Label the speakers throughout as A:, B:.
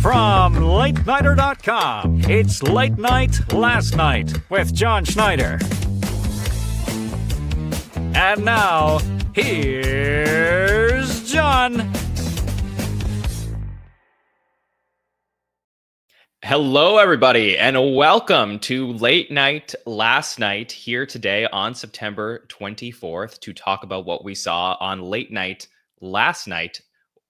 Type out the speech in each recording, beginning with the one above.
A: From LateNighter.com, it's Late Night Last Night with Jon Schneider. And now, here's Jon.
B: Hello, everybody, and welcome to Late Night Last Night here today on September 24th to talk about what we saw on Late Night Last Night,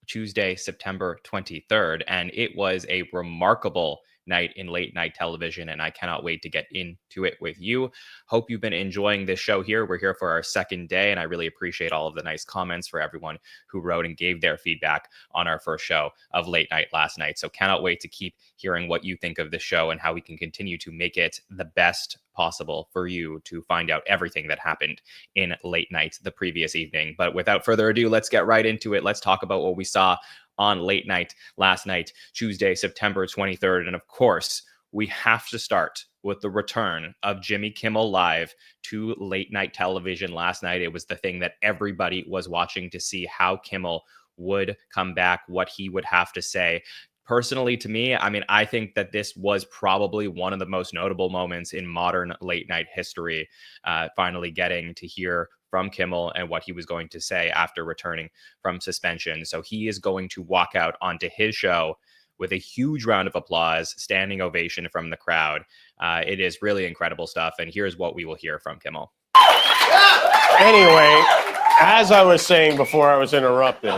B: Tuesday, September 23rd. And it was a remarkable night in late night television, and I cannot wait to get into it with you. Hope you've been enjoying this show here. We're here for our second day, and I really appreciate all of the nice comments for everyone who wrote and gave their feedback on our first show of Late Night Last Night. So cannot wait to keep hearing what you think of the show and how we can continue to make it the best possible for you to find out everything that happened in late night the previous evening. But without further ado, let's get right into it. Let's talk about what we saw on Late Night Last Night, Tuesday, September 23rd. And of course, we have to start with the return of Jimmy Kimmel Live to late night television last night. It was the thing that everybody was watching to see how Kimmel would come back, what he would have to say. Personally, to me, I think that this was probably one of the most notable moments in modern late night history, finally getting to hear from Kimmel and what he was going to say after returning from suspension. So he is going to walk out onto his show with a huge round of applause, standing ovation from the crowd. It is really incredible stuff. And here's what we will hear from Kimmel.
C: Anyway, as I was saying before I was interrupted,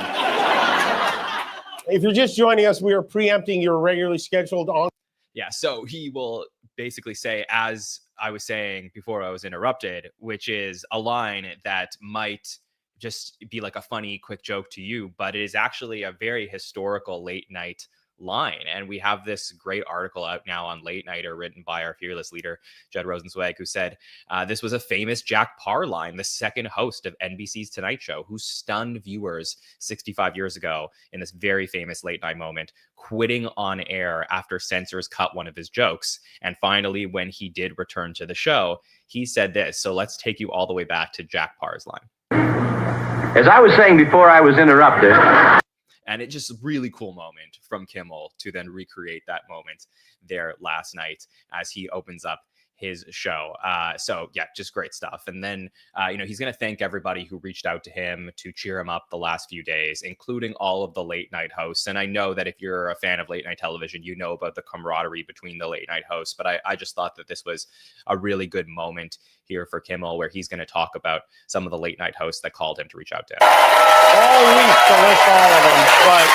C: if you're just joining us, we are preempting your regularly scheduled on.
B: Yeah, so he will basically say, as I was saying before I was interrupted, which is a line that might just be like a funny, quick joke to you, but it is actually a very historical late night line. And we have this great article out now on Late Nighter written by our fearless leader, Jed Rosenzweig, who said this was a famous Jack Paar line, the second host of NBC's Tonight Show, who stunned viewers 65 years ago in this very famous late night moment, quitting on air after censors cut one of his jokes. And finally, when he did return to the show, he said this. So let's take you all the way back to Jack Paar's line.
D: As I was saying before I was interrupted.
B: And it's just a really cool moment from Kimmel to then recreate that moment there last night as he opens up his show. So yeah, just great stuff. And then, he's going to thank everybody who reached out to him to cheer him up the last few days, including all of the late night hosts. And I know that if you're a fan of late night television, you know about the camaraderie between the late night hosts, but I just thought that this was a really good moment here for Kimmel, where he's going to talk about some of the late night hosts that called him to reach out to him.
C: All week to list all of them, but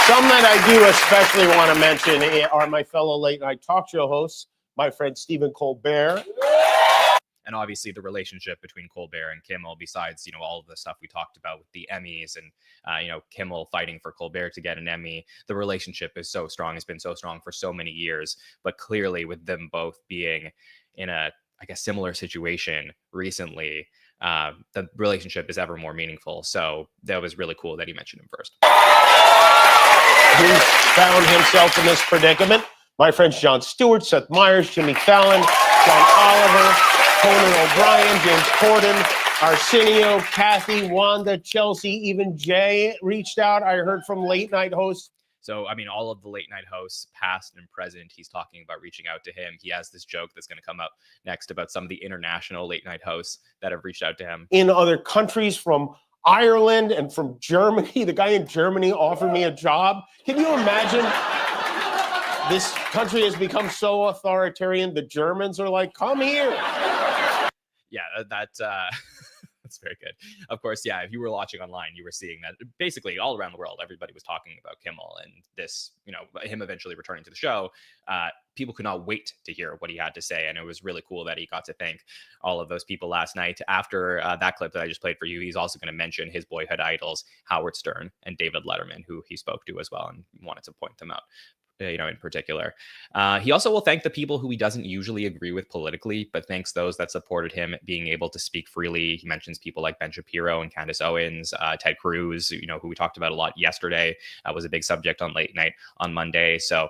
C: some that I do especially want to mention are my fellow late night talk show hosts, my friend Stephen Colbert.
B: And obviously the relationship between Colbert and Kimmel, besides, all of the stuff we talked about with the Emmys and, Kimmel fighting for Colbert to get an Emmy, the relationship is so strong, has been so strong for so many years. But clearly with them both being in a, similar situation recently, the relationship is ever more meaningful. So that was really cool that he mentioned him first.
C: Who found himself in this predicament? My friends Jon Stewart, Seth Meyers, Jimmy Fallon, John Oliver, Conan O'Brien, James Corden, Arsenio, Kathy, Wanda, Chelsea, even Jay reached out. I heard from late night hosts.
B: So, all of the late night hosts, past and present, he's talking about reaching out to him. He has this joke that's going to come up next about some of the international late night hosts that have reached out to him.
C: In other countries, from Ireland and from Germany. The guy in Germany offered me a job. Can you imagine? This country has become so authoritarian. The Germans are like, come here.
B: Yeah, that's very good. Of course, yeah, if you were watching online, you were seeing that basically all around the world, everybody was talking about Kimmel and this, him eventually returning to the show. People could not wait to hear what he had to say. And it was really cool that he got to thank all of those people last night. After that clip that I just played for you, he's also going to mention his boyhood idols, Howard Stern and David Letterman, who he spoke to as well and wanted to point them out. In particular. He also will thank the people who he doesn't usually agree with politically, but thanks those that supported him being able to speak freely. He mentions people like Ben Shapiro and Candace Owens, Ted Cruz, who we talked about a lot yesterday, was a big subject on Late Night on Monday. So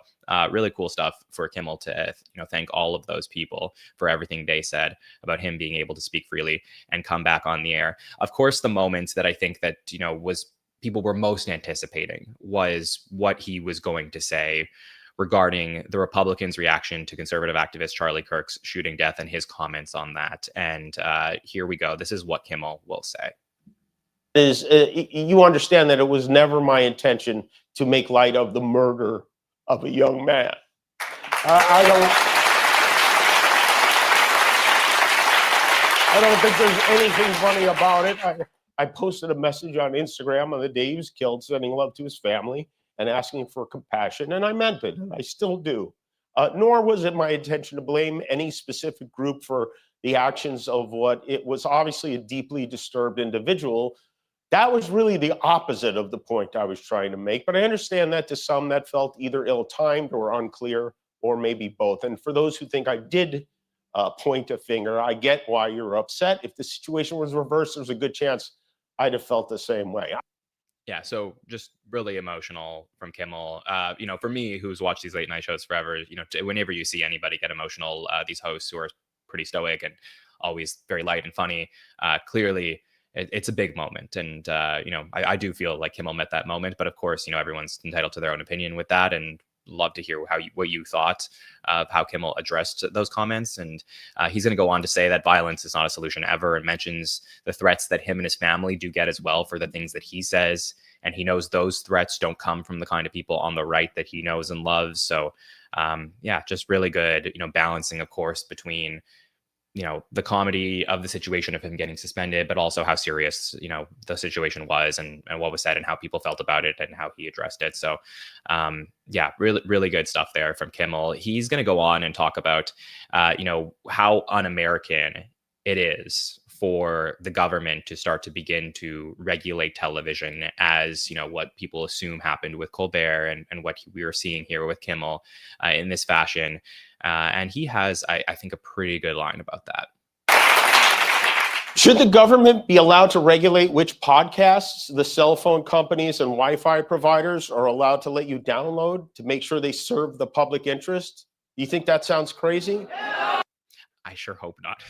B: really cool stuff for Kimmel to, thank all of those people for everything they said about him being able to speak freely and come back on the air. Of course, the moment that I think that, was people were most anticipating was what he was going to say regarding the Republicans' reaction to conservative activist Charlie Kirk's shooting death and his comments on that. And here we go. This is what Kimmel will say.
C: You understand that it was never my intention to make light of the murder of a young man. I don't think there's anything funny about it. I posted a message on Instagram on the day he was killed, sending love to his family and asking for compassion, and I meant it, and I still do. Nor was it my intention to blame any specific group for the actions of what it was obviously a deeply disturbed individual. That was really the opposite of the point I was trying to make, but I understand that to some that felt either ill-timed or unclear, or maybe both. And for those who think I did point a finger, I get why you're upset. If the situation was reversed, there's a good chance I'd have felt the same way.
B: Yeah, so just really emotional from Kimmel. For me, who's watched these late night shows forever, whenever you see anybody get emotional, these hosts who are pretty stoic and always very light and funny, clearly it's a big moment. And, I do feel like Kimmel met that moment. But of course, everyone's entitled to their own opinion with that. And love to hear what you thought of how Kimmel addressed those comments. And he's going to go on to say that violence is not a solution ever, and mentions the threats that him and his family do get as well for the things that he says. And he knows those threats don't come from the kind of people on the right that he knows and loves. So just really good, balancing, of course, between the comedy of the situation of him getting suspended, but also how serious, the situation was, and what was said and how people felt about it and how he addressed it. So, really, really good stuff there from Kimmel. He's going to go on and talk about, how un-American it is for the government to start to begin to regulate television, as, what people assume happened with Colbert and what we were seeing here with Kimmel in this fashion. And he has, I think, a pretty good line about that.
C: Should the government be allowed to regulate which podcasts the cell phone companies and Wi-Fi providers are allowed to let you download to make sure they serve the public interest? Do you think that sounds crazy?
B: I sure hope not.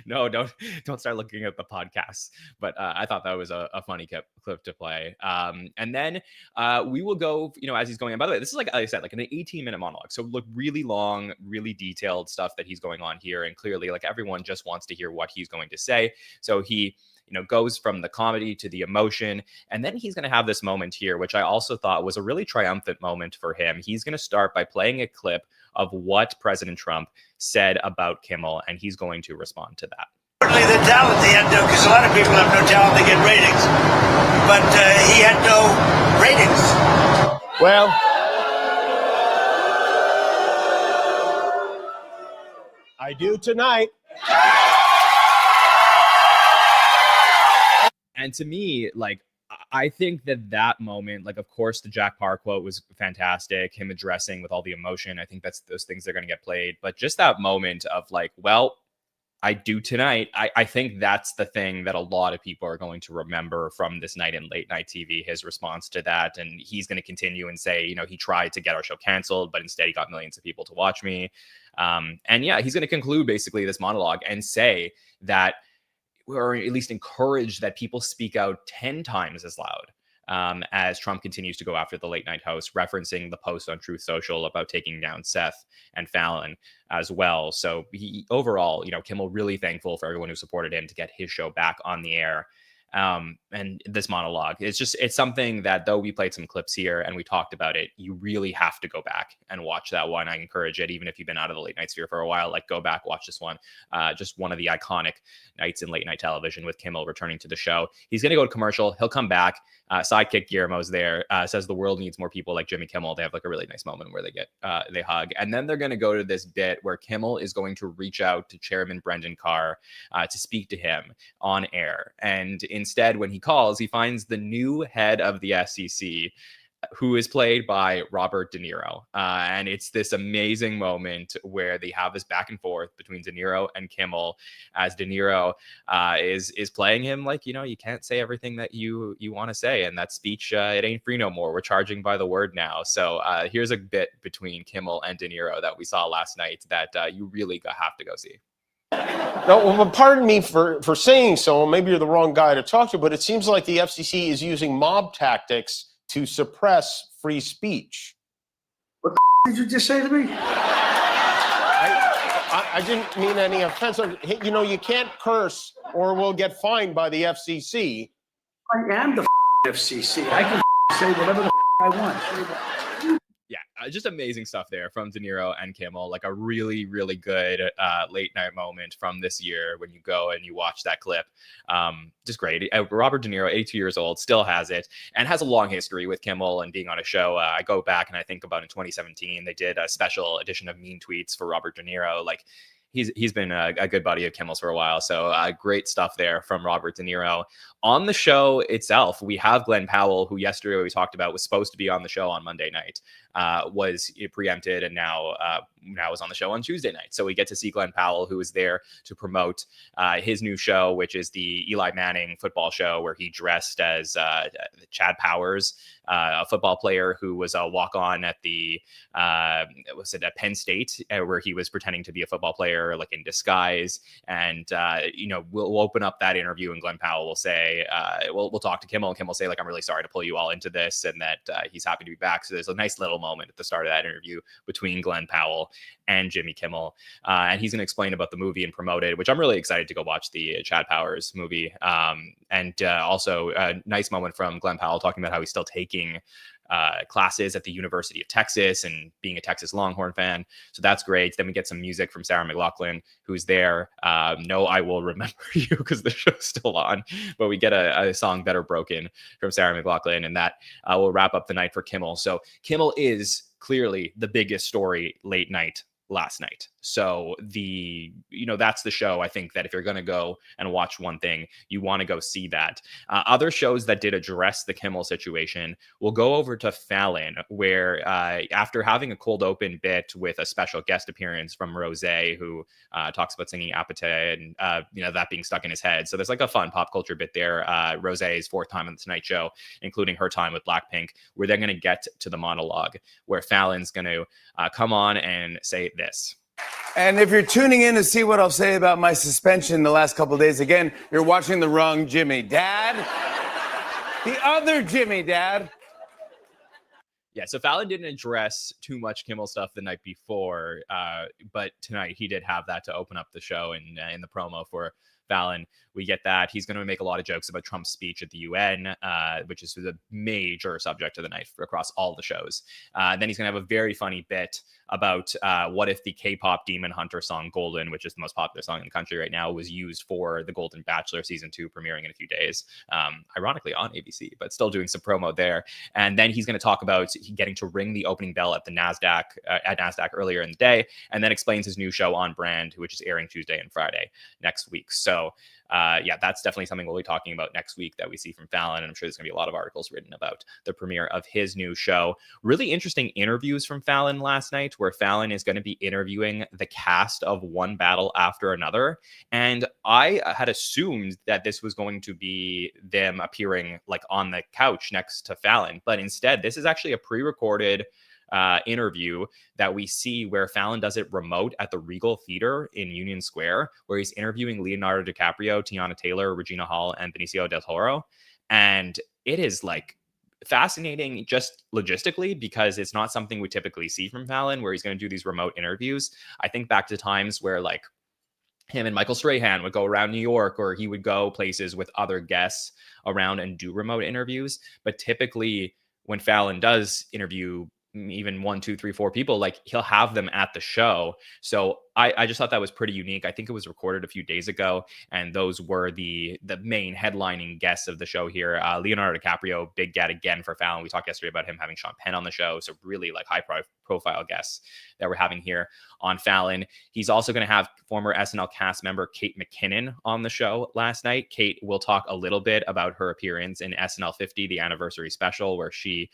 B: No, don't start looking at the podcasts. But I thought that was a funny clip to play. And then we will go, as he's going on. By the way, this is like I said, like an 18-minute monologue. So look, really long, really detailed stuff that he's going on here. And clearly, like, everyone just wants to hear what he's going to say. So he goes from the comedy to the emotion. And then he's going to have this moment here, which I also thought was a really triumphant moment for him. He's going to start by playing a clip of what President Trump said about Kimmel, and he's going to respond to that.
E: Certainly the talent he had, because a lot of people have no talent, they get ratings. But he had no ratings.
C: Well, I do tonight.
B: And to me, like, I think that moment, like, of course, the Jack Parr quote was fantastic. Him addressing with all the emotion. I think that's those things that are going to get played. But just that moment of like, well, I do tonight. I think that's the thing that a lot of people are going to remember from this night in late night TV, his response to that. And he's going to continue and say, he tried to get our show canceled, but instead he got millions of people to watch me. He's going to conclude basically this monologue and say that, or at least encourage that people speak out 10 times as loud as Trump continues to go after the late night host, referencing the post on Truth Social about taking down Seth and Fallon as well. So he overall, Kimmel really thankful for everyone who supported him to get his show back on the air. And this monologue, it's something that, though we played some clips here and we talked about it, you really have to go back and watch that one. I encourage it, even if you've been out of the late night sphere for a while, like, go back, watch this one. Just one of the iconic nights in late night television with Kimmel returning to the show. He's going to go to commercial. He'll come back. Sidekick Guillermo's there, says the world needs more people like Jimmy Kimmel. They have like a really nice moment where they hug. And then they're going to go to this bit where Kimmel is going to reach out to Chairman Brendan Carr to speak to him on air. And instead, when he calls, he finds the new head of the SEC, who is played by Robert De Niro. And it's this amazing moment where they have this back and forth between De Niro and Kimmel, as De Niro is playing him like, you can't say everything that you want to say. And that speech, it ain't free no more. We're charging by the word now. So here's a bit between Kimmel and De Niro that we saw last night that you really have to go see.
C: No, well, but pardon me for saying so. Maybe you're the wrong guy to talk to, but it seems like the FCC is using mob tactics to suppress free speech.
E: What the did you just say to me?
C: I didn't mean any offense. You know, you can't curse or we'll get fined by the FCC.
E: I am the FCC. I can say whatever the I want.
B: Yeah, just amazing stuff there from De Niro and Kimmel. Like a really, really good late night moment from this year when you go and you watch that clip. Just great. Robert De Niro, 82 years old, still has it and has a long history with Kimmel and being on a show. I go back and I think about in 2017, they did a special edition of Mean Tweets for Robert De Niro. Like, he's been a good buddy of Kimmel's for a while. So great stuff there from Robert De Niro. On the show itself, we have Glenn Powell, who yesterday we talked about was supposed to be on the show on Monday night, was preempted and now is on the show on Tuesday night. So we get to see Glenn Powell, who is there to promote his new show, which is the Eli Manning football show, where he dressed as Chad Powers, a football player who was a walk-on at at Penn State, where he was pretending to be a football player, like in disguise. And we'll open up that interview, and Glenn Powell will say, we'll talk to Kimmel, and Kimmel will say, like, I'm really sorry to pull you all into this, and that he's happy to be back. So there's a nice little moment at the start of that interview between Glenn Powell and Jimmy Kimmel, and he's going to explain about the movie and promote it, which I'm really excited to go watch the Chad Powers movie. And also a nice moment from Glenn Powell talking about how he's still taking classes at the University of Texas and being a Texas Longhorn fan. So that's great. Then we get some music from Sarah McLachlan, who's there. No, I Will Remember You, because the show's still on. But we get a song, Better Broken, from Sarah McLachlan, and that will wrap up the night for Kimmel. So Kimmel is clearly the biggest story late night last night. So that's the show. I think that if you're going to go and watch one thing, you want to go see that. Other shows that did address the Kimmel situation, we'll go over to Fallon, where after having a cold open bit with a special guest appearance from Rose, who talks about singing Apathy and that being stuck in his head. So there's like a fun pop culture bit there. Rose's fourth time on the Tonight Show, including her time with Blackpink, where they're going to get to the monologue, where Fallon's going to come on and say this.
F: And if you're tuning in to see what I'll say about my suspension the last couple of days, again, you're watching the wrong Jimmy. Dad? The other Jimmy, Dad.
B: Yeah, so Fallon didn't address too much Kimmel stuff the night before, but tonight he did have that to open up the show and in the promo for Fallon. We get that. He's going to make a lot of jokes about Trump's speech at the UN, which is the major subject of the night across all the shows. Then he's going to have a very funny bit about what if the K-pop Demon Hunter song Golden, which is the most popular song in the country right now, was used for the Golden Bachelor season 2 premiering in a few days, ironically on ABC, but still doing some promo there. And then he's going to talk about getting to ring the opening bell at the NASDAQ earlier in the day, and then explains his new show On Brand, which is airing Tuesday and Friday next week. So that's definitely something we'll be talking about next week that we see from Fallon. And I'm sure there's gonna be a lot of articles written about the premiere of his new show. Really interesting interviews from Fallon last night, where Fallon is going to be interviewing the cast of One Battle After Another. And I had assumed that this was going to be them appearing like on the couch next to Fallon, but instead this is actually a pre-recorded interview that we see where Fallon does it remote at the Regal Theater in Union Square, where he's interviewing Leonardo DiCaprio, Tiana Taylor, Regina Hall, and Benicio del Toro. And it is like fascinating just logistically, because it's not something we typically see from Fallon, where he's going to do these remote interviews. I think back to times where like him and Michael Strahan would go around New York, or he would go places with other guests around and do remote interviews. But typically when Fallon does interview even 1, 2, 3, 4 people, like he'll have them at the show. So I just thought that was pretty unique. I think it was recorded a few days ago, and those were the main headlining guests of the show here. Leonardo DiCaprio, big get again for Fallon. We talked yesterday about him having Sean Penn on the show, so really like high profile guests that we're having here on Fallon. He's also going to have former SNL cast member Kate McKinnon on the show last night. Kate will talk a little bit about her appearance in SNL 50, the anniversary special, where she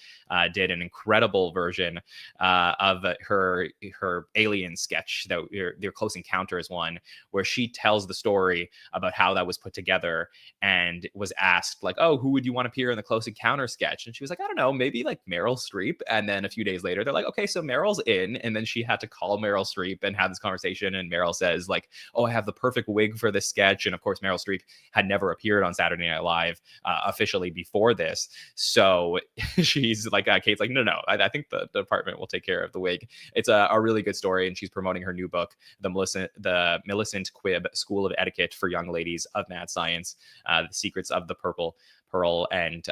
B: did an incredible version version of her alien sketch, their Close Encounters one, where she tells the story about how that was put together and was asked like, oh, who would you want to appear in the Close Encounter sketch? And she was like, I don't know, maybe like Meryl Streep. And then a few days later, they're like, okay, so Meryl's in. And then she had to call Meryl Streep and have this conversation. And Meryl says like, oh, I have the perfect wig for this sketch. And of course, Meryl Streep had never appeared on Saturday Night Live officially before this. So she's like, Kate's like, no, I think the department will take care of the wig. It's a really good story. And she's promoting her new book, the Millicent Quibb School of Etiquette for Young Ladies of Mad Science, The Secrets of the Purple Pearl. And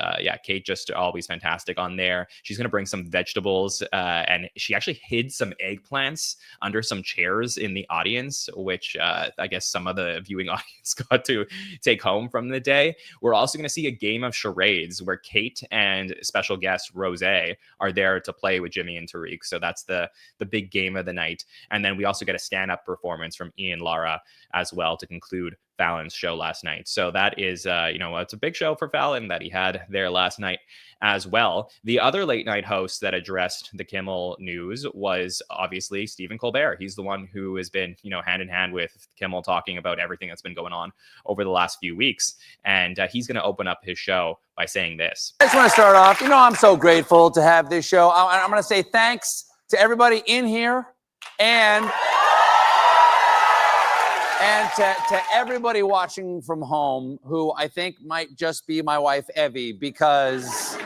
B: Kate just always fantastic on there. She's going to bring some vegetables and she actually hid some eggplants under some chairs in the audience, which I guess some of the viewing audience got to take home from the day. We're also going to see a game of charades where Kate and special guest Rose are there to play with Jimmy and Tariq. So that's the big game of the night. And then we also get a stand-up performance from Ian Lara as well to conclude Fallon's show last night. So that is, it's a big show for Fallon that he had there last night as well. The other late night host that addressed the Kimmel news was obviously Stephen Colbert. He's the one who has been, hand in hand with Kimmel talking about everything that's been going on over the last few weeks. And he's going to open up his show by saying this.
G: I just want to start off, I'm so grateful to have this show. I'm going to say thanks to everybody in here and to everybody watching from home who I think might just be my wife, Evie, because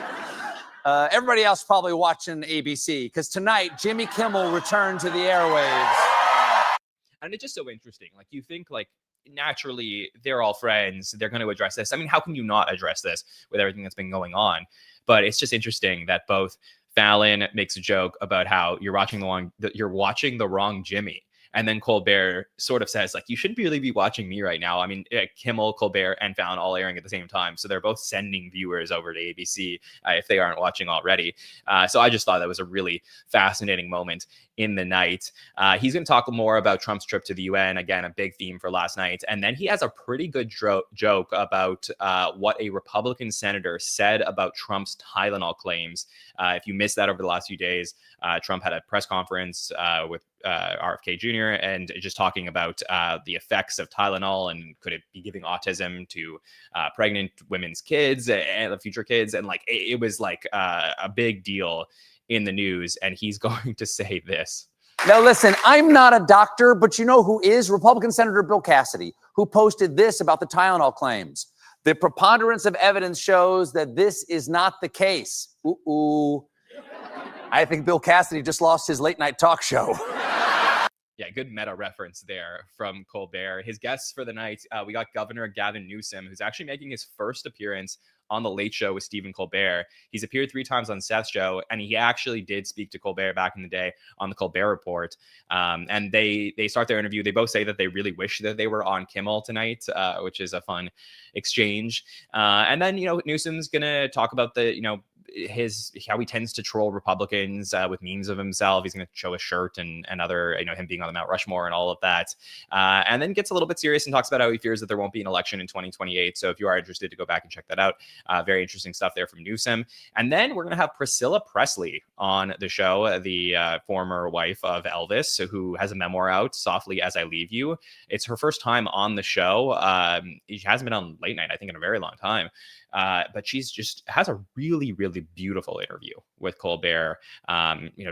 G: everybody else probably watching ABC, because tonight, Jimmy Kimmel returned to the airwaves.
B: And it's just so interesting. Like, you think, like, naturally, they're all friends. They're going to address this. I mean, how can you not address this with everything that's been going on? But it's just interesting that both Fallon makes a joke about how you're watching the wrong Jimmy. And then Colbert sort of says, like, you shouldn't really be watching me right now. I mean, Kimmel, Colbert, and Fallon all airing at the same time. So they're both sending viewers over to ABC if they aren't watching already. So I just thought that was a really fascinating moment in the night. He's going to talk more about Trump's trip to the UN. Again, a big theme for last night. And then he has a pretty good joke about what a Republican senator said about Trump's Tylenol claims. If you missed that over the last few days, Trump had a press conference with RFK Jr. and just talking about the effects of Tylenol and could it be giving autism to pregnant women's kids and future kids. And like, it was like a big deal in the news. And he's going to say this.
G: Now, listen, I'm not a doctor, but you know who is? Republican Senator Bill Cassidy, who posted this about the Tylenol claims. The preponderance of evidence shows that this is not the case. Ooh. I think Bill Cassidy just lost his late night talk show.
B: Yeah, good meta reference there from Colbert. His guests for the night, we got Governor Gavin Newsom, who's actually making his first appearance on The Late Show with Stephen Colbert. He's appeared 3 times on Seth's show, and he actually did speak to Colbert back in the day on the Colbert Report. And they start their interview. They both say that they really wish that they were on Kimmel tonight, which is a fun exchange. And then, Newsom's going to talk about how he tends to troll Republicans with memes of himself. He's going to show a shirt and other, him being on the Mount Rushmore and all of that. And then gets a little bit serious and talks about how he fears that there won't be an election in 2028. So if you are interested to go back and check that out, very interesting stuff there from Newsom. And then we're going to have Priscilla Presley on the show, the former wife of Elvis, who has a memoir out, Softly As I Leave You. It's her first time on the show. She hasn't been on late night, I think, in a very long time. But she's just has a really, really beautiful interview with Colbert,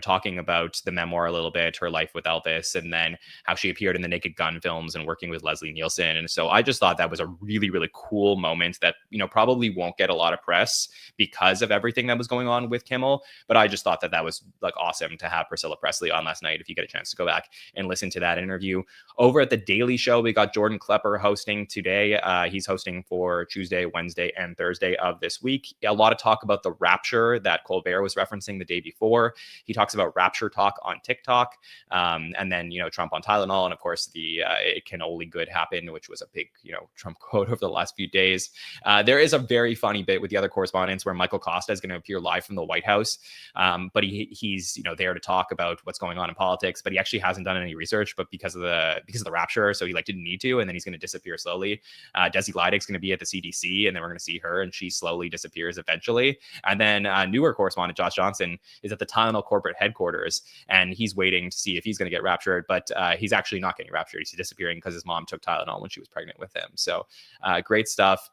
B: talking about the memoir a little bit, her life with Elvis, and then how she appeared in the Naked Gun films and working with Leslie Nielsen. And so I just thought that was a really, really cool moment that, probably won't get a lot of press because of everything that was going on with Kimmel. But I just thought that was like awesome to have Priscilla Presley on last night. If you get a chance to go back and listen to that interview. Over at The Daily Show, we got Jordan Klepper hosting today. He's hosting for Tuesday, Wednesday, and Thursday of this week. A lot of talk about the rapture that Colbert was referencing the day before. He talks about rapture talk on TikTok, and then Trump on Tylenol, and of course the "it can only good happen," which was a big Trump quote over the last few days. There is a very funny bit with the other correspondents where Michael Costa is going to appear live from the White House, but he's there to talk about what's going on in politics, but he actually hasn't done any research, but because of the rapture, so he didn't need to, and then he's going to disappear slowly. Desi Leidig's going to be at the CDC, and then we're going to see her and she slowly disappears eventually. And then newer correspondent Josh Johnson is at the Tylenol corporate headquarters, and he's waiting to see if he's going to get raptured, but he's actually not getting raptured. He's disappearing because his mom took Tylenol when she was pregnant with him. So great stuff.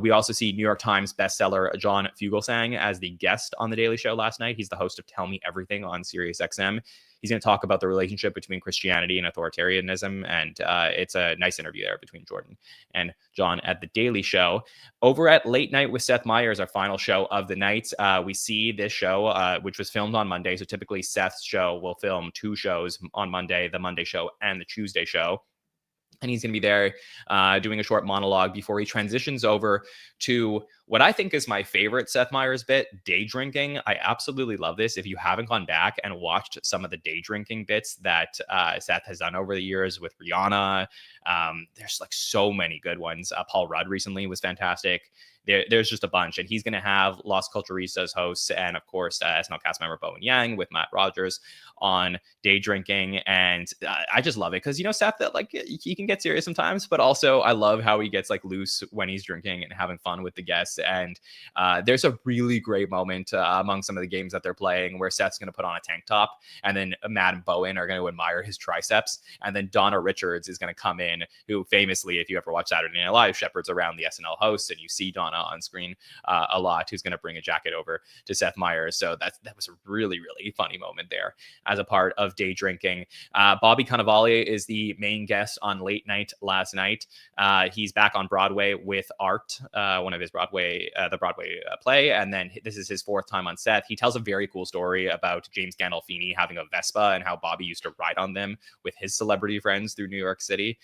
B: We also see New York Times bestseller John Fugelsang as the guest on The Daily Show last night. He's the host of Tell Me Everything on SiriusXM. He's going to talk about the relationship between Christianity and authoritarianism, and it's a nice interview there between Jordan and John at The Daily Show. Over at Late Night with Seth Meyers, our final show of the night, we see this show, which was filmed on Monday. So typically Seth's show will film 2 shows on Monday, the Monday show and the Tuesday show. And he's going to be there doing a short monologue before he transitions over to what I think is my favorite Seth Meyers bit, day drinking. I absolutely love this. If you haven't gone back and watched some of the day drinking bits that Seth has done over the years with Rihanna, there's like so many good ones. Paul Rudd recently was fantastic. There's just a bunch, and he's going to have Las Culturistas hosts and, of course, SNL cast member Bowen Yang with Matt Rogers on day drinking. And I just love it because, Seth, that like he can get serious sometimes, but also I love how he gets like loose when he's drinking and having fun with the guests. And there's a really great moment among some of the games that they're playing where Seth's going to put on a tank top, and then Matt and Bowen are going to admire his triceps, and then Donna Richards is going to come in, who famously, if you ever watch Saturday Night Live, shepherds around the SNL hosts, and you see Donna on screen a lot, who's going to bring a jacket over to Seth Meyers. So that was a really, really funny moment there as a part of day drinking. Bobby Cannavale is the main guest on Late Night last night. He's back on Broadway with Art, one of his Broadway play, and then this is his 4th time on Seth. He tells a very cool story about James Gandolfini having a Vespa and how Bobby used to ride on them with his celebrity friends through New York City.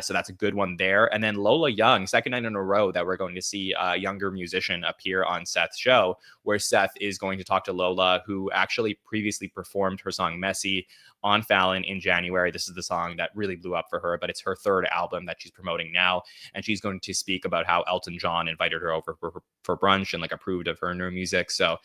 B: So that's a good one there. And then Lola Young, second night in a row that we're going to see a younger musician appear on Seth's show, where Seth is going to talk to Lola, who actually previously performed her song Messy on Fallon in January. This is the song that really blew up for her, but it's her 3rd album that she's promoting now. And she's going to speak about how Elton John invited her over for brunch and like approved of her new music. So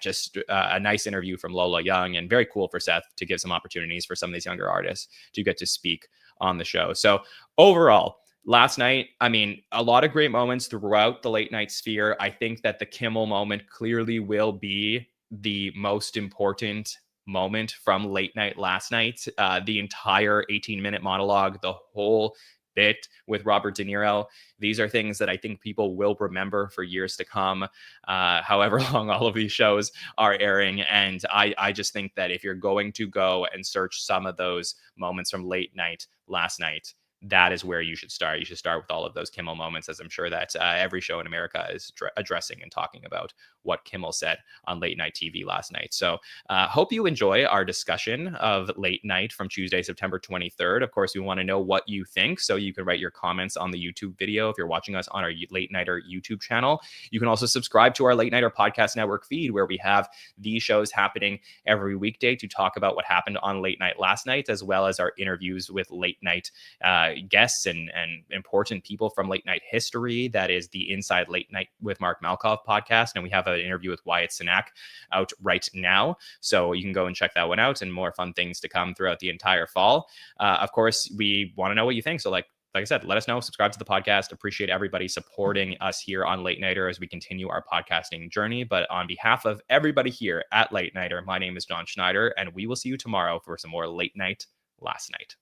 B: just a nice interview from Lola Young, and very cool for Seth to give some opportunities for some of these younger artists to get to speak on the show. So overall, last night, I mean, a lot of great moments throughout the late night sphere. I think that the Kimmel moment clearly will be the most important moment from late night last night. The entire 18-minute monologue, the whole bit with Robert De Niro. These are things that I think people will remember for years to come, however long all of these shows are airing. And I just think that if you're going to go and search some of those moments from late night last night, that is where you should start. You should start with all of those Kimmel moments, as I'm sure that every show in America is addressing and talking about what Kimmel said on late night TV last night. So hope you enjoy our discussion of late night from Tuesday, September 23rd. Of course, we want to know what you think, so you can write your comments on the YouTube video if you're watching us on our Late Nighter YouTube channel. You can also subscribe to our Late Nighter Podcast Network feed, where we have these shows happening every weekday to talk about what happened on late night last night, as well as our interviews with late night guests and important people from late night history. That is the Inside Late Night with Mark Malkoff podcast, and we have an interview with Wyatt Cenac out right now, so you can go and check that one out, and more fun things to come throughout the entire fall. Of course, we want to know what you think, so like I said, let us know, subscribe to the podcast. Appreciate everybody supporting us here on Late Nighter as we continue our podcasting journey. But on behalf of everybody here at Late Nighter, my name is Jon Schneider, and we will see you tomorrow for some more Late Night Last Night.